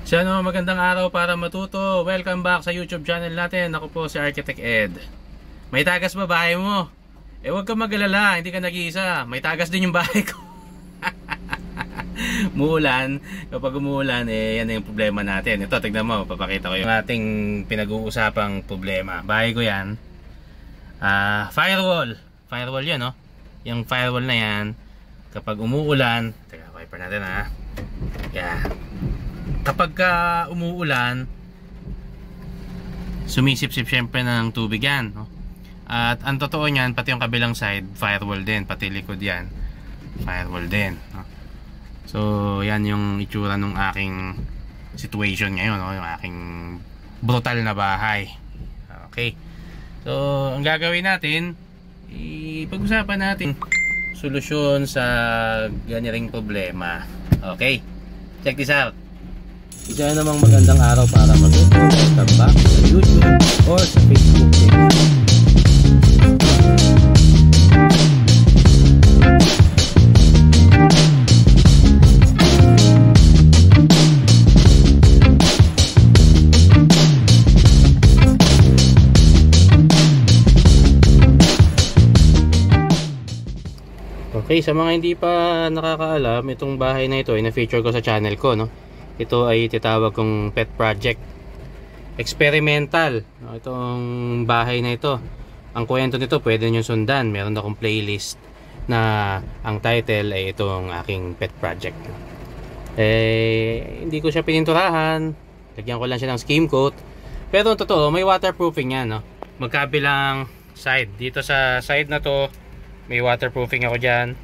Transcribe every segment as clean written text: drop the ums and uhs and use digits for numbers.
So magandang araw para matuto. Welcome back sa YouTube channel natin. Ako po si Architect Ed. May tagas ba bahay mo? Huwag kang mag-alala, hindi ka nag-iisa. May tagas din yung bahay ko. Muulan. Kapag umuulan, yan yung problema natin. Ito, tignan mo, papakita ko yung ating pinag-uusapang problema. Bahay ko yan. Firewall. Firewall yan, no? Yung firewall na yan, kapag umuulan, teka, wiper natin ha. Yan. Kapag umuulan, sumisip-sip syempre ng tubig yan, no? At ang totoo niyan, pati yung kabilang side, firewall din, pati likod yan, firewall din, no? So yan yung itsura ng aking situation ngayon, no? Yung aking brutal na bahay. Okay, so ang gagawin natin, ipag-usapan natin solusyon sa ganyaring problema. Okay, check this out. Isa namang magandang araw para matuto. Welcome back sa YouTube or sa Facebook page. Okay, sa mga hindi pa nakakaalam, itong bahay na ito ay na-feature ko sa channel ko, no? Ito ay titawag kong pet project experimental. Itong bahay na ito, ang kwento nito pwede nyo sundan. Meron akong playlist na ang title ay itong aking pet project. Hindi ko siya pininturahan, lagyan ko lang siya ng skim coat. Pero ang totoo, may waterproofing yan, no? Magkabilang side. Dito sa side na to, may waterproofing ako dyan.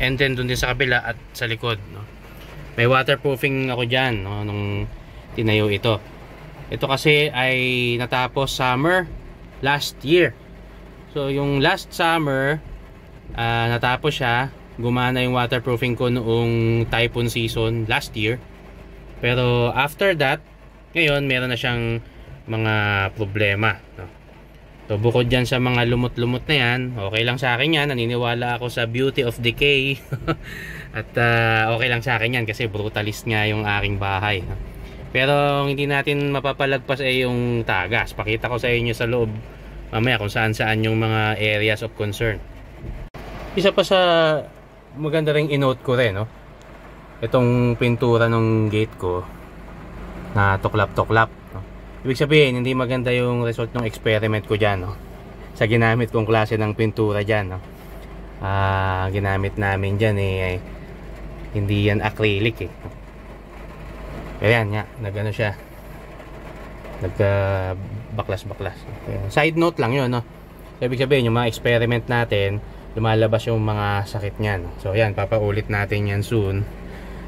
And then dun din sa kabila at sa likod, no? May waterproofing ako dyan, no, nung tinayo ito. Ito kasi ay natapos summer last year. So yung last summer, natapos siya. Gumana yung waterproofing ko noong typhoon season last year. Pero after that, ngayon meron na siyang mga problema, no? So bukod dyan sa mga lumot-lumot na yan, okay lang sa akin yan. Naniniwala ako sa beauty of decay. At okay lang sa akin yan kasi brutalist nga yung aking bahay. Pero hindi natin mapapalagpas yung tagas. Pakita ko sa inyo sa loob mamaya kung saan-saan yung mga areas of concern. Isa pa sa maganda ring inote ko rin, no? Itong pintura ng gate ko na tuklap-tuklap, no? Ibig sabihin, hindi maganda yung result ng experiment ko dyan, no? Sa ginamit kong klase ng pintura dyan, no? Ginamit namin dyan hindi yan acrylic Pero yan nga, nagano siya, baklas-baklas. Side note lang yun, no? Ibig sabihin, yung mga experiment natin, lumalabas yung mga sakit niyan. So yan, papaulit natin yan soon.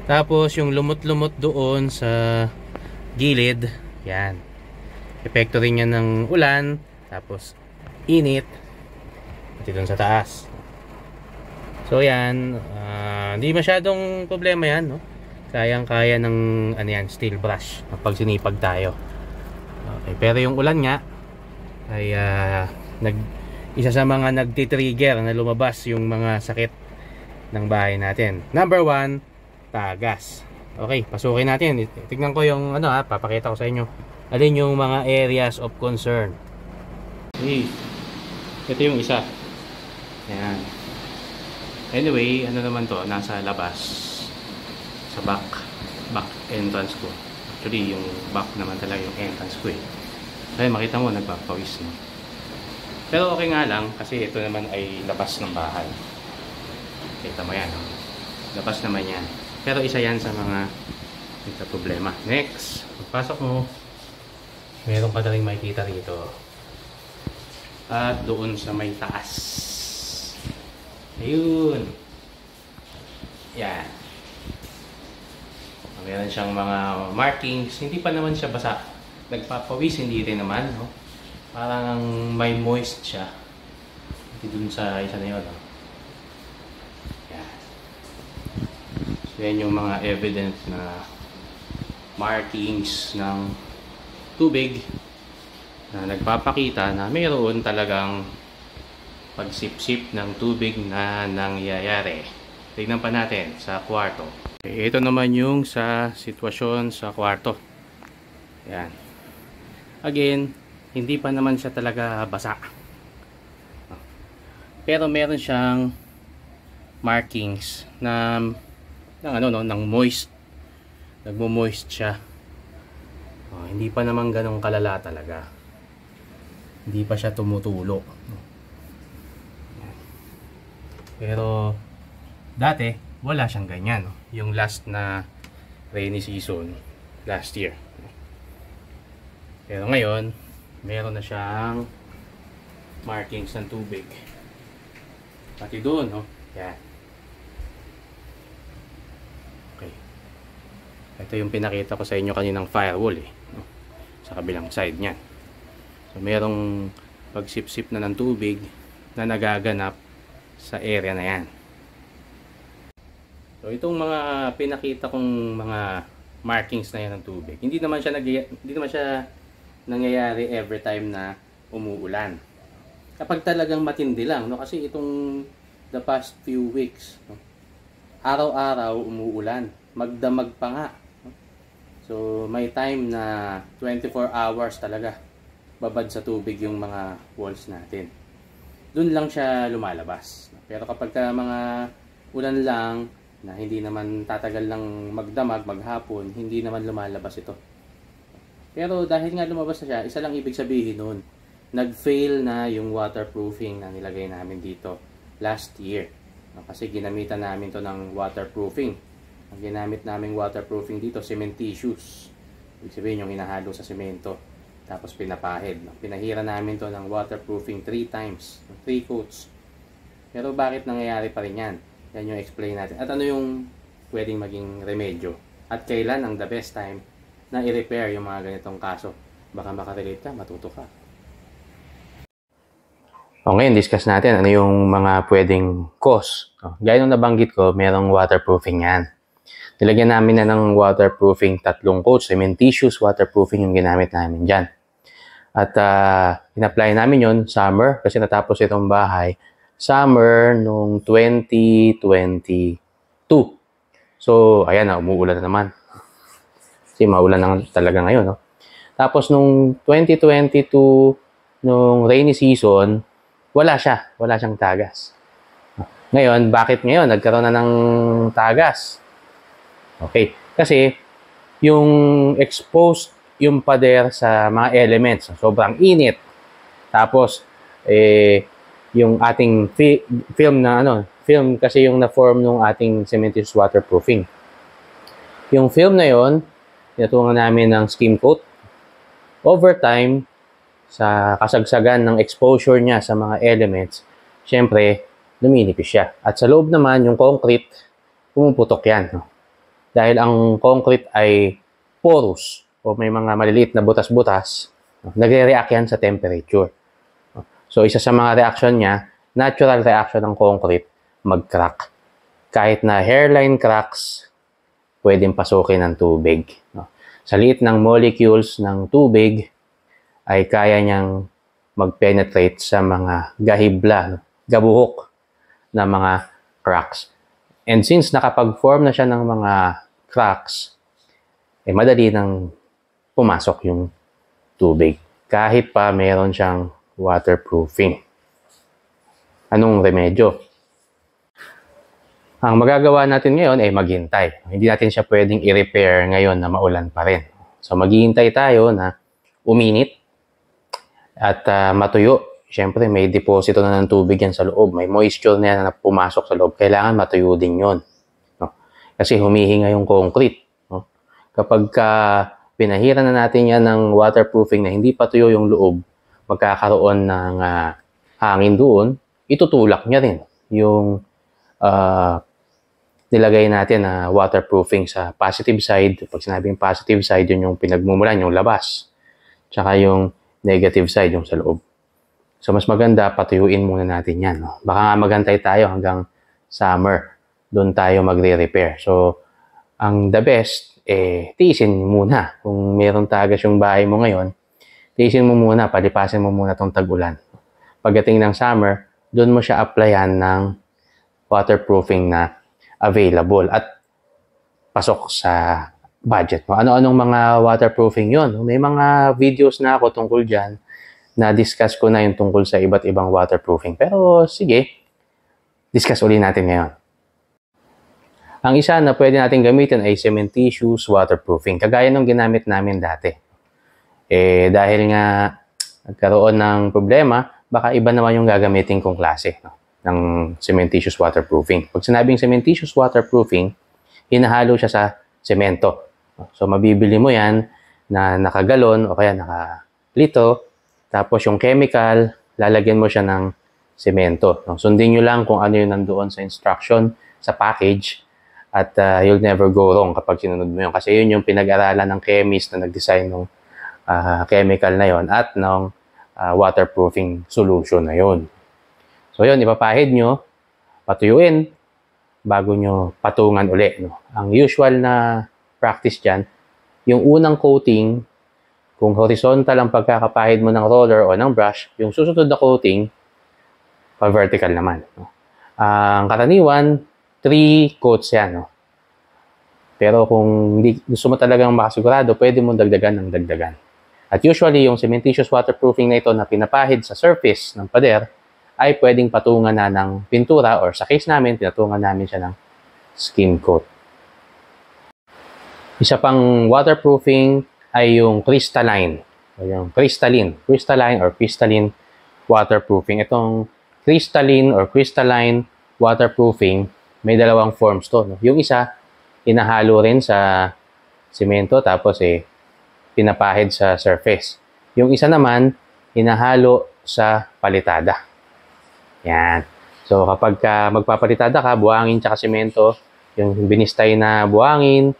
Tapos yung lumot-lumot doon sa gilid, yan, epekto rin yan ng ulan. Tapos init pati doon sa taas. So yan, hindi masyadong problema yan, no? Kayang-kaya ng steel brush pag sinipag tayo. Okay, pero yung ulan nga ay isa sa mga nagtitrigger na lumabas yung mga sakit ng bahay natin. Number 1, tagas. Okay, pasukin natin. Tignan ko yung papakita ko sa inyo alin yung mga areas of concern. Okay, ito yung isa. Ayan. Anyway, naman to, nasa labas sa back entrance ko. Actually, yung back naman talaga yung entrance ko Kaya makita mo, nagpapawis, no? Pero okay nga lang, kasi ito naman ay labas ng bahay. Kita mo yan, no? Labas naman yan. Pero isa yan sa mga problema. Next, pagpasok mo, meron pa na rin makikita rito. At doon sa may taas. Ayun. Yan. Meron siyang mga markings. Hindi pa naman siya basa. Nagpapawis, hindi rin naman, no? Parang may moist siya. Hindi dun sa isa na yun, no? Yan. So yan yung mga evident na markings ng tubig na nagpapakita na mayroon talagang pagsipsip ng tubig na nangyayari. Tignan pa natin sa kwarto. Okay, ito naman yung sa sitwasyon sa kwarto. Yan. Again, hindi pa naman siya talaga basa. Pero meron siyang markings na ng ano no, ng moist. Nagmo-moist siya. Hindi pa naman ganong kalala talaga. Hindi pa siya tumutulo. Pero dati wala siyang ganyan, no? Yung last na rainy season last year. Pero ngayon, meron na siyang markings ng tubig. Pati doon, no? Yan. Okay. Ito yung pinakita ko sa inyo kaninang firewall, no? Sa kabilang side niya. So, merong pagsipsip na ng tubig na nagaganap sa area na yan. So, itong mga pinakita kong mga markings na yan ng tubig, hindi naman siya nangyayari every time na umuulan. Kapag talagang matindi lang, no? Kasi itong the past few weeks, no? Araw-araw umuulan, magdamag pa nga, no? So may time na 24 hours talaga babad sa tubig yung mga walls natin. Doon lang siya lumalabas. Pero kapag ka mga ulan lang na hindi naman tatagal lang magdamag, maghapon, hindi naman lumalabas ito. Pero dahil nga lumabas na siya, isa lang ibig sabihin nun, nag-fail na yung waterproofing na nilagay namin dito last year. Kasi ginamitan namin to ng waterproofing. Ang ginamit naming waterproofing dito, cement tissues. Ibig sabihin yung inahalo sa semento. Tapos pinapahid. Pinahira namin to ng waterproofing 3 times. 3 coats. Pero bakit nangyayari pa rin yan? Yan yung explain natin. At ano yung pwedeng maging remedyo? At kailan ang the best time na i-repair yung mga ganitong kaso? Baka makarelate ka, matuto ka. O ngayon, discuss natin ano yung mga pwedeng cause. Gaya nung nabanggit ko, merong waterproofing yan. Nilagyan namin na ng waterproofing 3 coats. Cement tissues, waterproofing yung ginamit namin dyan. At in-apply namin yon summer kasi natapos itong bahay. Summer nung 2022. So, ayan na, umuulan na naman. Kasi maulan na talaga ngayon, no? Tapos nung 2022, nung rainy season, wala siya. Wala siyang tagas. Ngayon, bakit ngayon? Nagkaroon na ng tagas. Okay. Kasi, yung exposed yung pader sa mga elements. Sobrang init. Tapos, yung ating film na film kasi yung na-form ng ating cementitious waterproofing. Yung film na yon, tinatungan namin ng skim coat. Over time, sa kasagsagan ng exposure niya sa mga elements, syempre, luminipis siya. At sa loob naman, yung concrete, pumuputok yan. No? Dahil ang concrete ay porous o may mga maliliit na butas-butas, no? Nagre-react yan sa temperature. So, isa sa mga reaction niya, natural reaction ng concrete, mag-crack. Kahit na hairline cracks, pwedeng pasukin ng tubig. No? Sa liit ng molecules ng tubig, ay kaya niyang mag-penetrate sa mga gahibla, no? Gabuhok na mga cracks. And since nakapag-form na siya ng mga cracks, madali nang pumasok yung tubig. Kahit pa meron siyang waterproofing. Anong remedyo? Ang magagawa natin ngayon ay maghintay. Hindi natin siya pwedeng i-repair ngayon na maulan pa rin. So maghihintay tayo na uminit at matuyo. Siyempre may deposito na ng tubig yan sa loob. May moisture na yan na pumasok sa loob. Kailangan matuyo din yun. No? Kasi humihinga yung concrete. No? Kapag pinahira na natin yan ng waterproofing na hindi patuyo yung loob, magkakaroon ng hangin doon, itutulak niya rin yung nilagay natin na waterproofing sa positive side. Pag sinabing positive side, yun yung pinagmumulan, yung labas. Tsaka yung negative side, yung sa loob. So, mas maganda, patuyuin muna natin yan. No? Baka nga magantay tayo hanggang summer. Doon tayo magre-repair. So, ang the best, tiisin muna. Kung meron tagas yung bahay mo ngayon, tiisin mo muna, palipasin mo muna itong tag-ulan. Pagdating ng summer, doon mo siya applyan ng waterproofing na available. At pasok sa budget mo. Ano-anong mga waterproofing yon? May mga videos na ako tungkol dyan na discuss ko na yung tungkol sa iba't ibang waterproofing. Pero sige, discuss ulit natin ngayon. Ang isa na pwede natin gamitin ay cementitious waterproofing. Kagaya nung ginamit namin dati. Dahil nga nagkaroon ng problema, baka iba naman yung gagamitin kong klase ng cementitious waterproofing. Pag sinabing cementitious waterproofing, hinahalo siya sa semento. So mabibili mo yan na nakagalon o kaya nakalito. Tapos yung chemical, lalagyan mo siya ng semento. Sundin nyo lang kung ano yung nandoon sa instruction, sa package. At you'll never go wrong kapag sinunod mo yun. Kasi yun yung pinag-aralan ng chemist na nag-design ng chemical na yon at ng waterproofing solution na yon. So yun, ipapahid nyo, patuyuin, bago nyo patungan uli. Ang usual na practice dyan, yung unang coating, kung horizontal ang pagkakapahid mo ng roller o ng brush, yung susunod na coating, pa-vertical naman. Ang karaniwan, 3 coats yan. Pero kung hindi gusto mo talagang makasigurado, pwede mo dagdagan ng dagdagan. At usually, yung cementitious waterproofing na ito na pinapahid sa surface ng pader, ay pwedeng patungan na ng pintura or sa case namin, pinatungan namin siya ng skin coat. Isa pang waterproofing ay yung crystalline. O yung crystalline or crystalline waterproofing. Itong crystalline or crystalline waterproofing, may dalawang forms to. Yung isa, inahalo rin sa simento tapos pinapahid sa surface. Yung isa naman, hinahalo sa palitada. Yan. So kapag magpapalitada ka, buhangin tsaka simento, yung binistay na buhangin,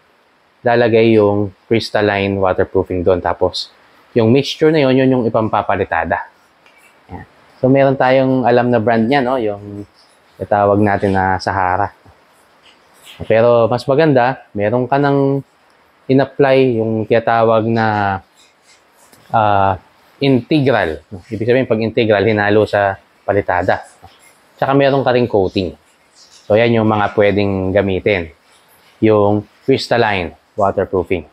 lalagay yung crystalline waterproofing doon. Tapos yung mixture na yun yung ipampapalitada. Yan. So meron tayong alam na brand niya, yung itawag natin na Sahara. Pero mas maganda, meron ka ng in-apply yung tinatawag na integral. Ibig sabihin, pag integral, hinalo sa palitada. Tsaka meron ka ring coating. So, yan yung mga pwedeng gamitin. Yung crystalline waterproofing.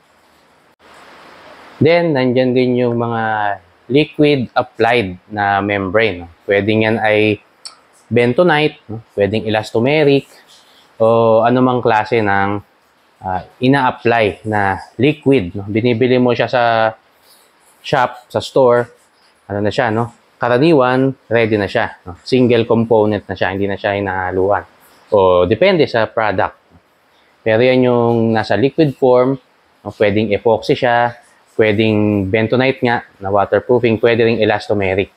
Then, nandyan din yung mga liquid applied na membrane. Pwedeng yan ay bentonite, pwedeng elastomeric, o anumang klase ng ina-apply na liquid. Binibili mo siya sa shop, sa store, ano na siya, karaniwan, ready na siya. Single component na siya, hindi na siya hinahaluan. O depende sa product. Pero yan yung nasa liquid form, pwedeng epoxy siya, pwedeng bentonite nga na waterproofing, pwede ring elastomeric.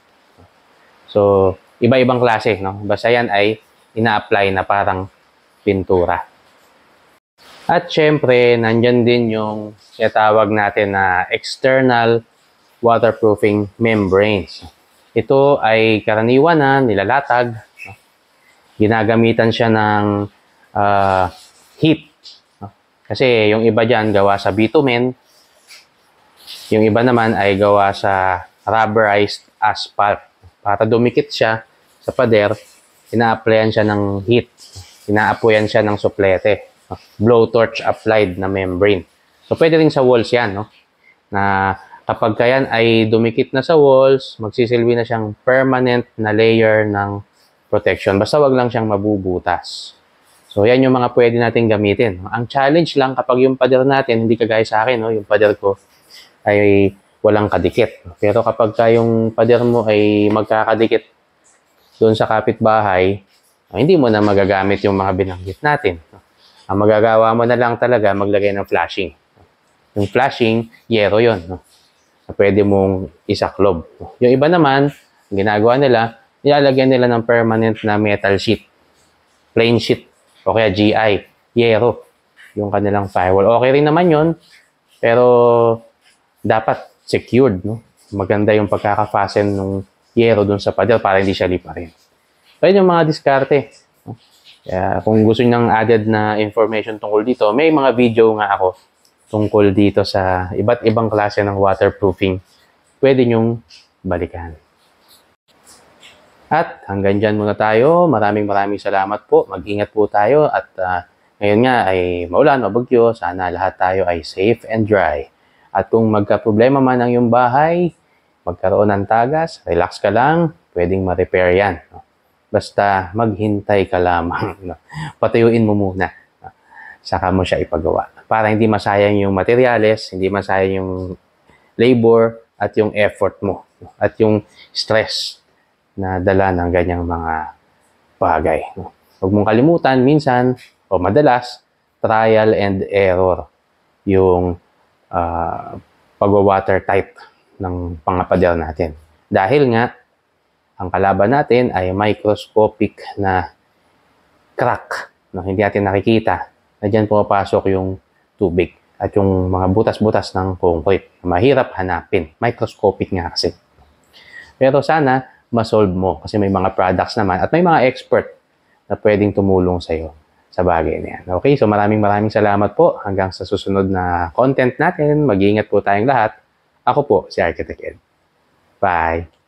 So, iba-ibang klase, Basta yan ay ina-apply na parang pintura. At syempre, nandyan din yung tinatawag natin na external waterproofing membranes. Ito ay karaniwan na nilalatag. Ginagamitan siya ng heat. Kasi yung iba dyan gawa sa bitumen, yung iba naman ay gawa sa rubberized asphalt. Para dumikit siya sa pader, ina-applyan siya ng heat. Inaapoyan siya ng suplete. Blowtorch applied na membrane. So, pwede rin sa walls yan, na kapag yan ay dumikit na sa walls, magsisilbi na siyang permanent na layer ng protection. Basta wag lang siyang mabubutas. So, yan yung mga pwede natin gamitin. Ang challenge lang kapag yung pader natin, hindi kagaya sa akin, yung pader ko ay walang kadikit. Pero kapag yung pader mo ay magkakadikit doon sa kapitbahay, hindi mo na magagamit yung mga binanggit natin. Ang magagawa mo na lang talaga, maglagay ng flashing. Yung flashing, yero yun. Pwede mong isaklob. Yung iba naman, ginagawa nila, nilalagyan nila ng permanent na metal sheet. Plain sheet. O kaya GI. Yero. Yung kanilang firewall. Okay rin naman yun. Pero, dapat secured. Maganda yung pagkakafasten ng yero dun sa pader para hindi siya liparin. So, yun yung mga diskarte. Kaya, kung gusto nyo ng added na information tungkol dito, may mga video nga ako tungkol dito sa iba't ibang klase ng waterproofing. Pwede nyong balikan. At hanggang dyan muna tayo. Maraming salamat po. Mag-ingat po tayo at Ngayon nga ay maulan, mabagyo, sana lahat tayo ay safe and dry. At kung magka-problema man ang iyong bahay, magkaroon ng tagas, relax ka lang, pwedeng ma-repair yan. Basta maghintay ka lamang. Patuyuin mo muna. Saka mo siya ipagawa. Para hindi masayang yung materyales, hindi masayang yung labor, at yung effort mo. At yung stress na dala ng ganyang mga bagay. Huwag mong kalimutan, minsan, o madalas, trial and error yung pag-water type ng pangapader natin. Dahil nga, ang kalaban natin ay microscopic na crack na hindi natin nakikita na dyan pumapasok yung tubig at yung mga butas-butas ng concrete. Mahirap hanapin. Microscopic nga kasi. Pero sana, masolve mo kasi may mga products naman at may mga expert na pwedeng tumulong sa'yo sa bagay na yan. Okay, so maraming salamat po. Hanggang sa susunod na content natin. Mag-iingat po tayong lahat. Ako po, si Architect Ed. Bye!